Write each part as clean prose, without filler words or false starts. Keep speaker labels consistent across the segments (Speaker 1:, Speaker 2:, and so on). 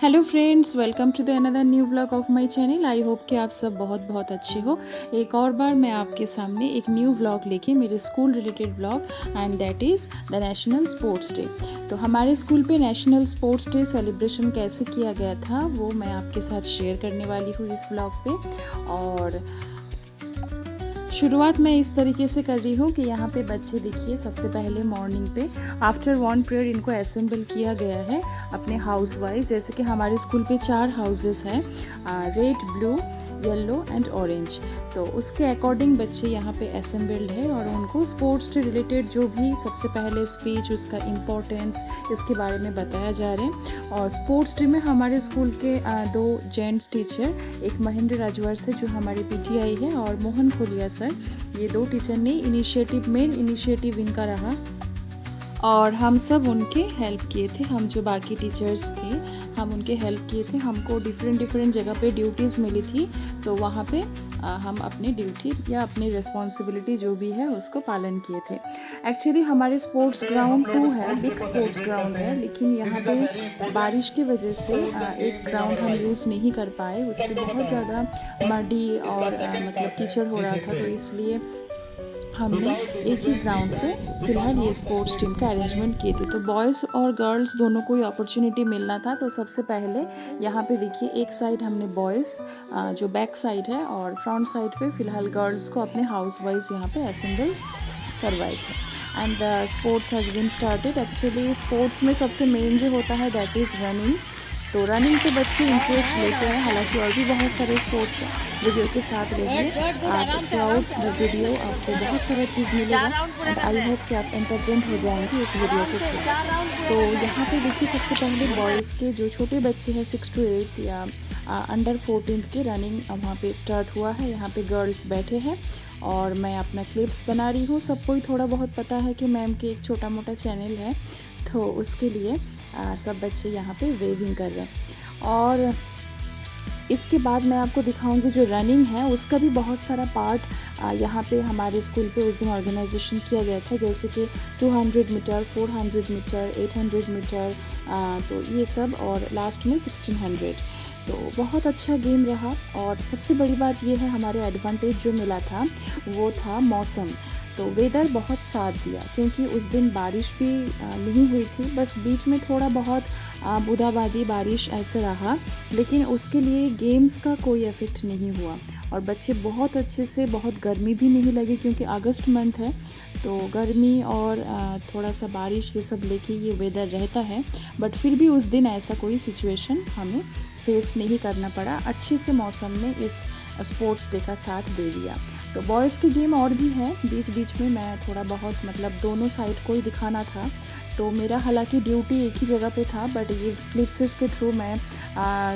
Speaker 1: Hello friends, welcome to the another new vlog of my channel. I hope कि आप सब बहुत बहुत अच्छे हो। एक और बार मैं आपके सामने एक न्यू व्लॉग लेके, मेरे school related vlog, and that is the national sports day. तो हमारे स्कूल पे नेशनल स्पोर्ट्स डे सेलिब्रेशन कैसे किया गया था वो मैं आपके साथ शेयर करने वाली हूँ इस व्लॉग पे। और शुरुआत मैं इस तरीके से कर रही हूँ कि यहाँ पे बच्चे देखिए, सबसे पहले मॉर्निंग पे आफ्टर वन पीरियड इनको असेंबल किया गया है अपने हाउस वाइज। जैसे कि हमारे स्कूल पे 4 हाउसेस हैं, red, blue, yellow and orange. तो उसके अकॉर्डिंग बच्चे यहाँ पे असेंबल्ड है और उनको स्पोर्ट्स से रिलेटेड जो भी सबसे पहले स्पीच, उसका इम्पोर्टेंस, इसके बारे में बताया जा रहा है। और स्पोर्ट्स डे में हमारे स्कूल के 2 जेंट्स टीचर, एक महेंद्र राजवर सर जो हमारे पीटीआई है और मोहन खोलिया सर, ये 2 टीचर ने मेन इनिशिएटिव इनका रहा और हम सब उनके हेल्प किए थे। हम जो बाकी टीचर्स थे हम उनके हेल्प किए थे। हमको डिफरेंट जगह पे ड्यूटीज़ मिली थी, तो वहाँ पे हम अपनी ड्यूटी या अपनी रिस्पॉन्सिबिलिटी जो भी है उसको पालन किए थे। एक्चुअली हमारे स्पोर्ट्स ग्राउंड 2 है, बिग स्पोर्ट्स ग्राउंड है, लेकिन यहाँ पे बारिश की वजह से एक ग्राउंड हम यूज़ नहीं कर पाए। उसको बहुत ज़्यादा मडी और मतलब कीचड़ हो रहा था, तो इसलिए हमने एक ही ग्राउंड पे फ़िलहाल ये स्पोर्ट्स टीम का अरेंजमेंट किए थे। तो बॉयज़ और गर्ल्स दोनों को ही अपॉर्चुनिटी मिलना था। तो सबसे पहले यहाँ पे देखिए, एक साइड हमने बॉयज़ जो बैक साइड है और फ्रंट साइड पे फ़िलहाल गर्ल्स को अपने हाउस वाइज यहाँ पे असेंबल करवाए थे। And sports has been started. Actually sports में सबसे मेन जो होता है दैट इज़ रनिंग। तो रनिंग पे बच्चे इंटरेस्ट लेते हैं, हालांकि और भी बहुत सारे स्पोर्ट्स वीडियो के साथ रहिए। आप थ्रू आउट द वीडियो आपको बहुत सारा चीज़ मिलेगा एंड आई होप कि आप एंटरटेन हो जाएंगे इस वीडियो के थ्रू। तो यहाँ पे देखिए, सबसे पहले बॉयज़ के जो छोटे बच्चे हैं 6 to 8 या अंडर 14 के रनिंग वहाँ पे स्टार्ट हुआ है। यहाँ पे गर्ल्स बैठे हैं और मैं अपना क्लिप्स बना रही हूँ। सबको ही थोड़ा बहुत पता है कि मैम के एक छोटा मोटा चैनल है, तो उसके लिए सब बच्चे यहाँ पे वेविंग कर रहे हैं। और इसके बाद मैं आपको दिखाऊंगी जो रनिंग है उसका भी बहुत सारा पार्ट यहाँ पे हमारे स्कूल पे उस दिन ऑर्गेनाइजेशन किया गया था, जैसे कि 200 मीटर, 400 मीटर, 800 मीटर, तो ये सब, और लास्ट में 1600। तो बहुत अच्छा गेम रहा। और सबसे बड़ी बात ये है, हमारे एडवांटेज जो मिला था वो था मौसम। तो वेदर बहुत साथ दिया, क्योंकि उस दिन बारिश भी नहीं हुई थी, बस बीच में थोड़ा बहुत बूंदाबांदी बारिश ऐसे रहा, लेकिन उसके लिए गेम्स का कोई इफ़ेक्ट नहीं हुआ। और बच्चे बहुत अच्छे से, बहुत गर्मी भी नहीं लगी, क्योंकि अगस्त मंथ है तो गर्मी और थोड़ा सा बारिश ये सब लेके ये वेदर रहता है। बट फिर भी उस दिन ऐसा कोई सिचुएशन हमें फेस नहीं करना पड़ा। अच्छे से मौसम ने इस स्पोर्ट्स डे का साथ दे दिया। तो बॉयज़ के गेम और भी हैं, बीच बीच में मैं थोड़ा बहुत मतलब दोनों साइड को ही दिखाना था। तो मेरा हालांकि ड्यूटी एक ही जगह पे था, बट ये क्लिप्सेस के थ्रू मैं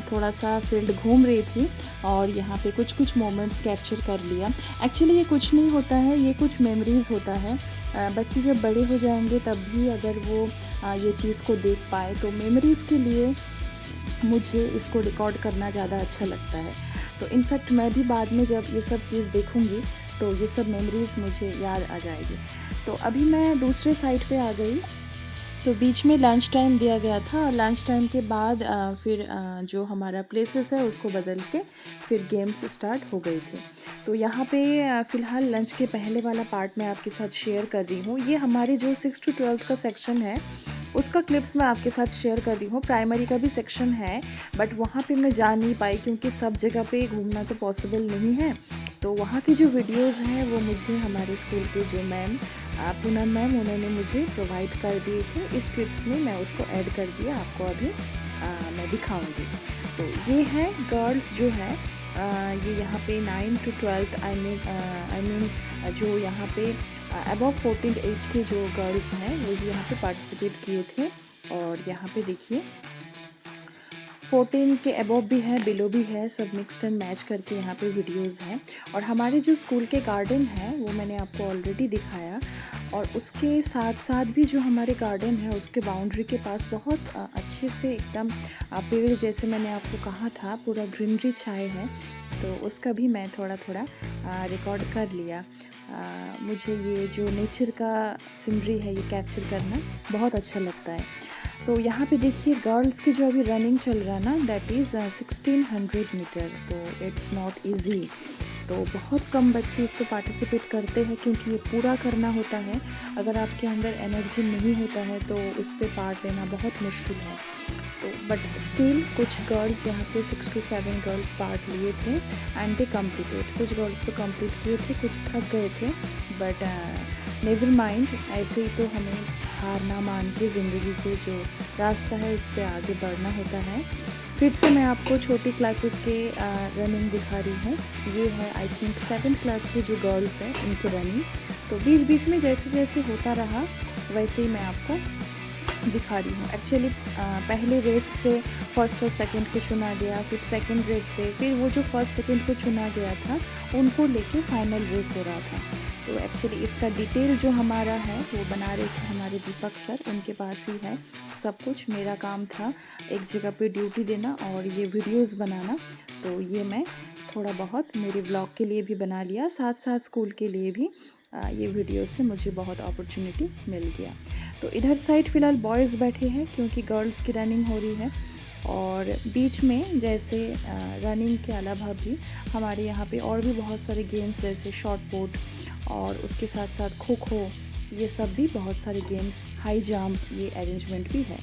Speaker 1: थोड़ा सा फील्ड घूम रही थी और यहाँ पे कुछ मोमेंट्स कैप्चर कर लिया। एक्चुअली ये कुछ नहीं होता है, ये कुछ मेमोरीज़ होता है। बच्चे जब बड़े हो जाएंगे तब भी अगर वो ये चीज़ को देख पाए, तो मेमोरीज़ के लिए मुझे इसको रिकॉर्ड करना ज़्यादा अच्छा लगता है। तो इनफैक्ट मैं भी बाद में जब ये सब चीज़ देखूँगी तो ये सब मेमोरीज़ मुझे याद आ जाएगी। तो अभी मैं दूसरे साइड पे आ गई। तो बीच में लंच टाइम दिया गया था और लंच टाइम के बाद फिर जो हमारा प्लेसेस है उसको बदल के फिर गेम्स स्टार्ट हो गई थी। तो यहाँ पे फ़िलहाल लंच के पहले वाला पार्ट मैं आपके साथ शेयर कर रही हूँ। ये हमारे जो 6 to 12 का सेक्शन है उसका क्लिप्स मैं आपके साथ शेयर कर रही हूँ। प्राइमरी का भी सेक्शन है, बट वहाँ पे मैं जा नहीं पाई क्योंकि सब जगह पे घूमना तो पॉसिबल नहीं है। तो वहाँ की जो वीडियोज़ हैं वो मुझे हमारे स्कूल के जो मैम पूनम मैम, उन्होंने मुझे प्रोवाइड कर दिए थे। इस क्लिप्स में मैं उसको ऐड कर दिया, आपको अभी मैं दिखाऊंगी। तो ये है गर्ल्स जो है, ये यहाँ पे 9 to 12 आई मीन जो यहाँ पे अबव 14 एज के जो गर्ल्स हैं वो भी यहाँ पे पार्टिसिपेट किए थे। और यहाँ पे देखिए 14 के अबव भी है, बिलो भी है, सब मिक्सड एंड मैच करके यहाँ पे वीडियोस हैं। और हमारे जो स्कूल के गार्डन है वो मैंने आपको ऑलरेडी दिखाया, और उसके साथ साथ भी जो हमारे गार्डन है उसके बाउंड्री के पास बहुत अच्छे से एकदम पेड़ जैसे मैंने आपको कहा था पूरा ग्रीनरी छाए है, तो उसका भी मैं थोड़ा थोड़ा रिकॉर्ड कर लिया। मुझे ये जो नेचर का सीनरी है ये कैप्चर करना बहुत अच्छा लगता है। तो यहाँ पे देखिए गर्ल्स की जो अभी रनिंग चल रहा है ना, दैट इज़ 1600 मीटर। तो इट्स नॉट इजी। तो बहुत कम बच्चे इस पे पार्टिसिपेट करते हैं क्योंकि ये पूरा करना होता है। अगर आपके अंदर एनर्जी नहीं होता है तो इस पे पार्ट लेना बहुत मुश्किल है। तो बट स्टिल कुछ गर्ल्स यहाँ पे 6 to 7 गर्ल्स पार्ट लिए थे एंड दे कम्प्लीटेड। कुछ गर्ल्स तो कंप्लीट किए थे, कुछ थक गए थे, बट नेवर माइंड, ऐसे ही तो हमें हार ना मान के ज़िंदगी के जो रास्ता है उस पर आगे बढ़ना होता है। फिर से मैं आपको छोटी क्लासेस के रनिंग दिखा रही हूँ। ये है आई थिंक 7th क्लास के जो गर्ल्स हैं इनकी रनिंग। तो बीच बीच में जैसे जैसे होता रहा वैसे ही मैं आपको दिखा रही हूँ। एक्चुअली पहले रेस से फर्स्ट और सेकंड को चुना गया, फिर सेकंड रेस से फिर वो जो फर्स्ट सेकंड को चुना गया था उनको लेके फाइनल रेस हो रहा था। तो एक्चुअली इसका डिटेल जो हमारा है वो बना रहे थे हमारे दीपक सर, उनके पास ही है सब कुछ। मेरा काम था एक जगह पे ड्यूटी देना और ये वीडियोस बनाना। तो ये मैं थोड़ा बहुत मेरे ब्लॉग के लिए भी बना लिया, साथ साथ स्कूल के लिए भी ये वीडियो से मुझे बहुत अपॉर्चुनिटी मिल गया। तो इधर साइड फ़िलहाल बॉयज़ बैठे हैं क्योंकि गर्ल्स की रनिंग हो रही है। और बीच में जैसे रनिंग के अलावा भी हमारे यहाँ पे और भी बहुत सारे गेम्स जैसे शॉट पुट और उसके साथ साथ खो खो, ये सब भी बहुत सारे गेम्स, हाई जंप, ये अरेंजमेंट भी है।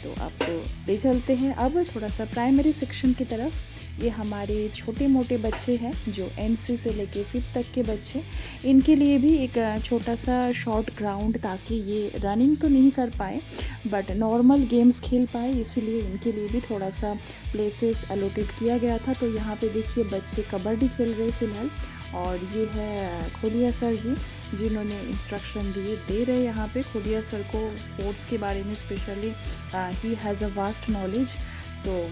Speaker 1: तो आपको ले चलते हैं अब थोड़ा सा प्राइमरी सेक्शन की तरफ। ये हमारे छोटे मोटे बच्चे हैं जो NC से लेके 5th तक के बच्चे, इनके लिए भी एक छोटा सा शॉर्ट ग्राउंड, ताकि ये रनिंग तो नहीं कर पाए बट नॉर्मल गेम्स खेल पाए, इसीलिए इनके लिए भी थोड़ा सा प्लेसेस एलोटेड किया गया था। तो यहाँ पे देखिए बच्चे कबड्डी खेल रहे फ़िलहाल। और ये है खोलिया सर जी जिन्होंने इंस्ट्रक्शन दे रहे यहाँ पे। खोलिया सर को स्पोर्ट्स के बारे में specially he has a vast knowledge. तो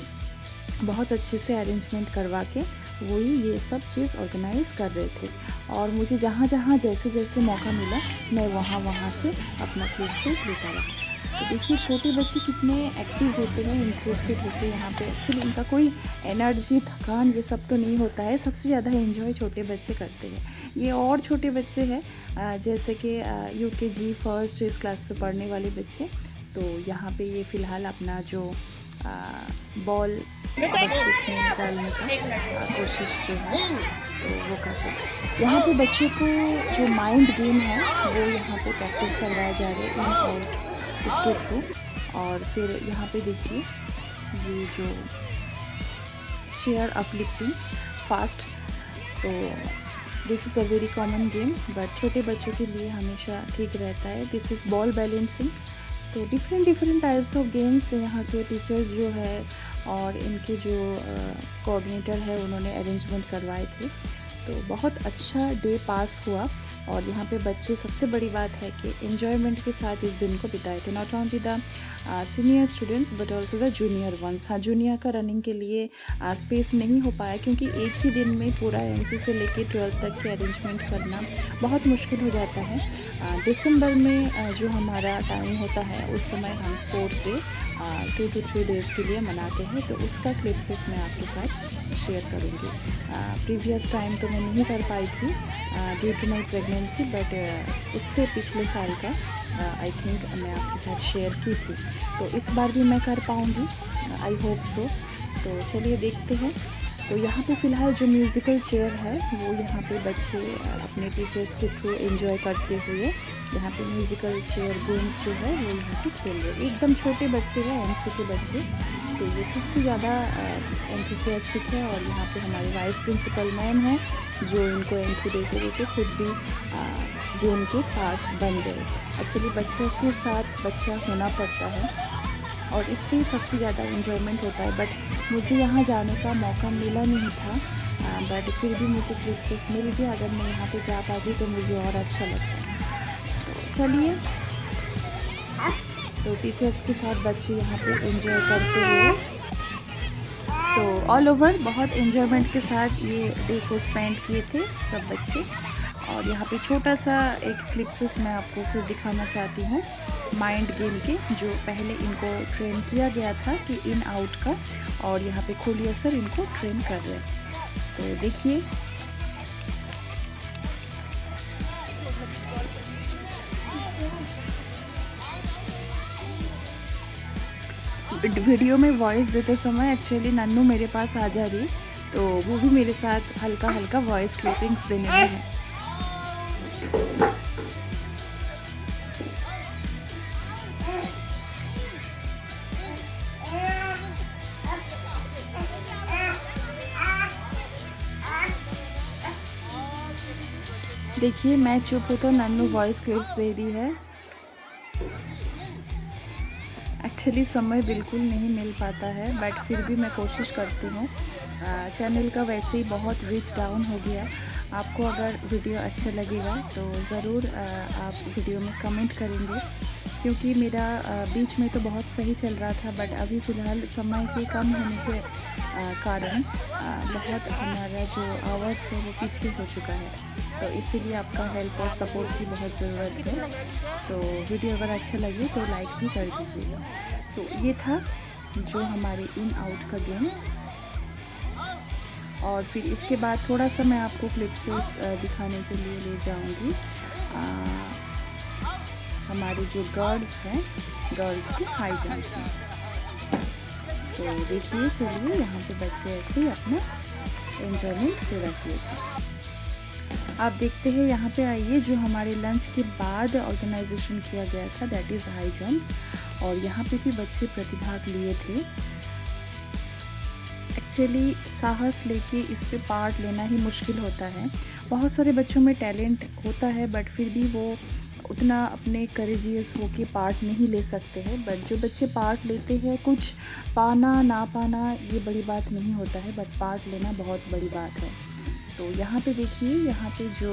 Speaker 1: बहुत अच्छे से अरेंजमेंट करवा के वही ये सब चीज़ ऑर्गेनाइज़ कर रहे थे। और मुझे जहाँ जहाँ जैसे जैसे मौका मिला मैं वहाँ से अपना क्लिप्सेस लेता रहा। तो देखिए छोटे बच्चे कितने एक्टिव होते हैं, इंटरेस्टेड होते हैं यहाँ पे। एक्चुअली इनका कोई एनर्जी, थकान ये सब तो नहीं होता है। सबसे ज़्यादा एंजॉय छोटे बच्चे करते हैं। ये और छोटे बच्चे हैं जैसे कि UKG फर्स्ट इस क्लास पे पढ़ने वाले बच्चे। तो यहाँ पे ये फ़िलहाल अपना जो बॉल बास्केट में डालने का कोशिश जो है तो वो करते हैं। यहाँ पे बच्चों को जो माइंड गेम है वो यहाँ पे प्रैक्टिस करवाया जा रहा है इन आउट उसके थ्रू। और फिर यहाँ पे देखिए ये जो चेयर अपलिफ्टिंग फास्ट, तो this is a very common game but छोटे बच्चों के लिए हमेशा ठीक रहता है। This is ball balancing. तो डिफरेंट टाइप्स ऑफ गेम्स यहाँ के टीचर्स जो है और इनके जो कोऑर्डिनेटर है उन्होंने अरेंजमेंट करवाए थे। तो बहुत अच्छा डे पास हुआ। और यहाँ पे बच्चे, सबसे बड़ी बात है कि एन्जॉयमेंट के साथ इस दिन को बिताए थे। Not only the senior students but also the junior ones. हाँ, जूनियर का रनिंग के लिए स्पेस नहीं हो पाया क्योंकि एक ही दिन में पूरा NC से लेके 12th तक के अरेंजमेंट करना बहुत मुश्किल हो जाता है। दिसंबर में जो हमारा टाइम होता है उस समय हम स्पोर्ट्स डे 2 to 3 डेज़ के लिए मनाते हैं। तो उसका क्लिप्सेस मैं आपके साथ शेयर करूँगी। प्रीवियस टाइम तो मैं नहीं कर पाई थी due to my pregnancy, but उससे पिछले साल का आई थिंक मैं आपके साथ शेयर की थी। तो इस बार भी मैं कर पाऊँगी, आई होप सो। तो चलिए देखते हैं। तो यहाँ पे फ़िलहाल जो म्यूज़िकल चेयर है वो यहाँ पे बच्चे अपने टीचर्स के थ्रू एंजॉय करते हुए यहाँ पे म्यूज़िकल चेयर गेम्स जो है वो यहाँ पे खेल रहे हैं। एकदम छोटे बच्चे हैं, NC के बच्चे। तो ये सबसे ज़्यादा एंथुसियास्टिक है। और यहाँ पे हमारे वाइस प्रिंसिपल मैम हैं जो इनको एंट्री देते देते खुद भी गेम के पार्ट बन गए। एक्चुअली बच्चे के साथ बच्चा होना पड़ता है और इस पर सबसे ज़्यादा एंजॉयमेंट होता है। बट मुझे यहाँ जाने का मौका मिला नहीं था, बट फिर भी मुझे क्लिप्सेस मिल गया। अगर मैं यहाँ पे जा पाती तो मुझे और अच्छा लगता है। तो चलिए, तो टीचर्स के साथ बच्चे यहाँ पे एंजॉय करते हुए, तो ऑल ओवर बहुत एंजॉयमेंट के साथ ये डे को स्पेंड किए थे सब बच्चे। और यहाँ पे छोटा सा एक क्लिप्सेस मैं आपको फिर दिखाना चाहती हूँ माइंड गेम के, जो पहले इनको ट्रेन किया गया था कि इन आउट का, और यहाँ पे खोलिया सर इनको ट्रेन कर रहे हैं। तो देखिए, वीडियो में वॉइस देते समय एक्चुअली नन्नू मेरे पास आ जा रही, तो वो भी मेरे साथ हल्का हल्का वॉइस क्लिपिंग्स देने में है। देखिए मैं चुप हूँ तो नन्नू वॉइस क्लिप्स दे रही है। एक्चुअली समय बिल्कुल नहीं मिल पाता है, बट फिर भी मैं कोशिश करती हूँ। चैनल का वैसे ही बहुत रीच डाउन हो गया। आपको अगर वीडियो अच्छा लगेगा तो ज़रूर आप वीडियो में कमेंट करेंगे, क्योंकि मेरा बीच में तो बहुत सही चल रहा था, बट अभी फ़िलहाल समय के कम होने के कारण बहुत हमारा जो आवर्स है वो पीछे हो चुका है। तो इसीलिए आपका हेल्प और सपोर्ट की बहुत ज़रूरत है। तो वीडियो अगर अच्छा लगे तो लाइक भी कर दीजिएगा। तो ये था जो हमारे इन आउट का गेम, और फिर इसके बाद थोड़ा सा मैं आपको क्लिप्सेस दिखाने के लिए ले जाऊंगी हमारे जो गर्ल्स हैं, गर्ल्स के हाई जंप में। तो देखिए, चलिए यहाँ पे बच्चे ऐसे ही अपना एंजॉयमेंट पूरा किए थे। आप देखते हैं यहाँ पे आइए, जो हमारे लंच के बाद ऑर्गेनाइजेशन किया गया था, दैट इज़ हाई जंप, और यहाँ पे भी बच्चे प्रतिभाग लिए थे। एक्चुअली साहस लेके इस पे पार्ट लेना ही मुश्किल होता है। बहुत सारे बच्चों में टैलेंट होता है, बट फिर भी वो उतना अपने करेजियस होके पार्ट नहीं ले सकते हैं। बट जो बच्चे पार्ट लेते हैं, कुछ पाना ना पाना ये बड़ी बात नहीं होता है, बट पार्ट लेना बहुत बड़ी बात है। तो यहाँ पे देखिए, यहाँ पे जो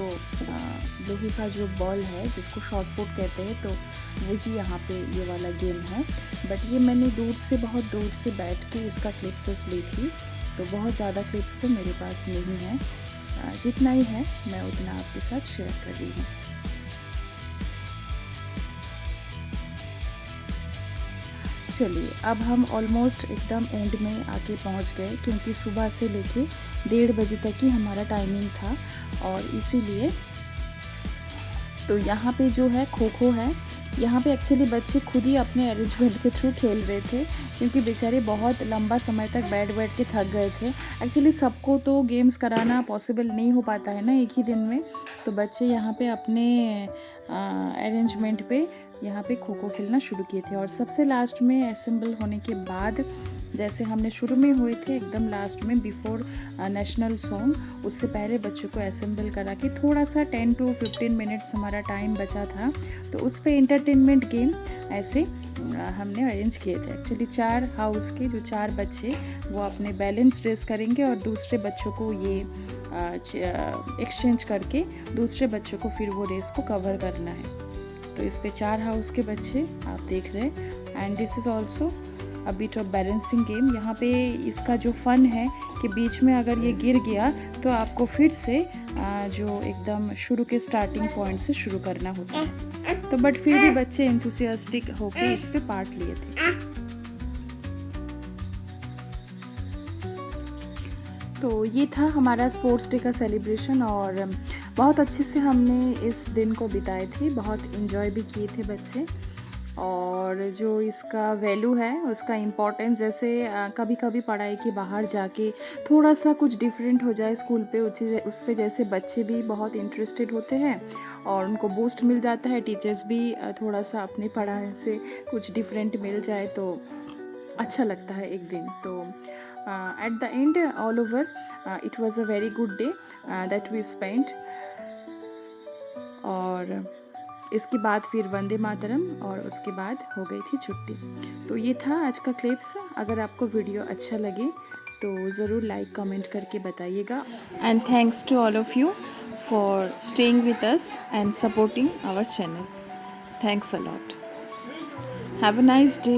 Speaker 1: लोहे का जो बॉल है जिसको शॉट पुट कहते हैं, तो वही यहाँ पे ये वाला गेम है। बट ये मैंने बहुत दूर से बैठ के इसका क्लिप्सेस ली थी, तो बहुत ज़्यादा क्लिप्स तो मेरे पास नहीं है। जितना ही है मैं उतना आपके साथ शेयर कर रही हूँ। चलिए, अब हम ऑलमोस्ट एकदम एंड में आके पहुंच गए, क्योंकि सुबह से लेके 1:30 बजे तक ही हमारा टाइमिंग था, और इसीलिए तो यहाँ पे जो है खो खो है। यहाँ पे एक्चुअली बच्चे खुद ही अपने अरेंजमेंट के थ्रू खेल रहे थे, क्योंकि बेचारे बहुत लंबा समय तक बैठ के थक गए थे। एक्चुअली सबको तो गेम्स कराना पॉसिबल नहीं हो पाता है ना एक ही दिन में, तो बच्चे यहाँ पे अपने अरेंजमेंट पे यहाँ पे खो खो खेलना शुरू किए थे। और सबसे लास्ट में असेंबल होने के बाद, जैसे हमने शुरू में हुए थे एकदम लास्ट में बिफोर नेशनल सॉन्ग, उससे पहले बच्चों को असेंबल करा के थोड़ा सा 10 to 15 मिनट्स हमारा टाइम बचा था, तो उस पर एंटरटेनमेंट गेम ऐसे हमने अरेंज किए थे। एक्चुअली 4 हाउस के जो 4 बच्चे वो अपने बैलेंस रेस करेंगे, और दूसरे बच्चों को ये एक्सचेंज करके दूसरे बच्चों को फिर वो रेस को कवर करना है। तो इस पे 4 हाउस के बच्चे आप देख रहे हैं, and this is also a bit of balancing game. यहाँ पे इसका जो फ़न है कि बीच में अगर ये गिर गया तो आपको फिर से जो एकदम शुरू के स्टार्टिंग पॉइंट से शुरू करना होता है। तो बट फिर भी बच्चे एंथुसियास्टिक होके इस पे पार्ट लिए थे। तो ये था हमारा स्पोर्ट्स डे का सेलिब्रेशन, और बहुत अच्छे से हमने इस दिन को बिताए थे, बहुत इन्जॉय भी किए थे बच्चे। और जो इसका वैल्यू है, उसका इम्पोर्टेंस, जैसे कभी कभी पढ़ाई के बाहर जाके थोड़ा सा कुछ डिफरेंट हो जाए स्कूल पे, उस पे जैसे बच्चे भी बहुत इंटरेस्टेड होते हैं और उनको बूस्ट मिल जाता है। टीचर्स भी थोड़ा सा अपनी पढ़ाई से कुछ डिफरेंट मिल जाए तो अच्छा लगता है एक दिन। तो at the end all over it was a very good day that we spent. और इसके बाद फिर वंदे मातरम, और उसके बाद हो गई थी छुट्टी। तो ये था आज का क्लिप्स। अगर आपको वीडियो अच्छा लगे तो ज़रूर लाइक कमेंट करके बताइएगा। And thanks to all of you for staying with us and supporting our channel. Thanks a lot. Have a nice day.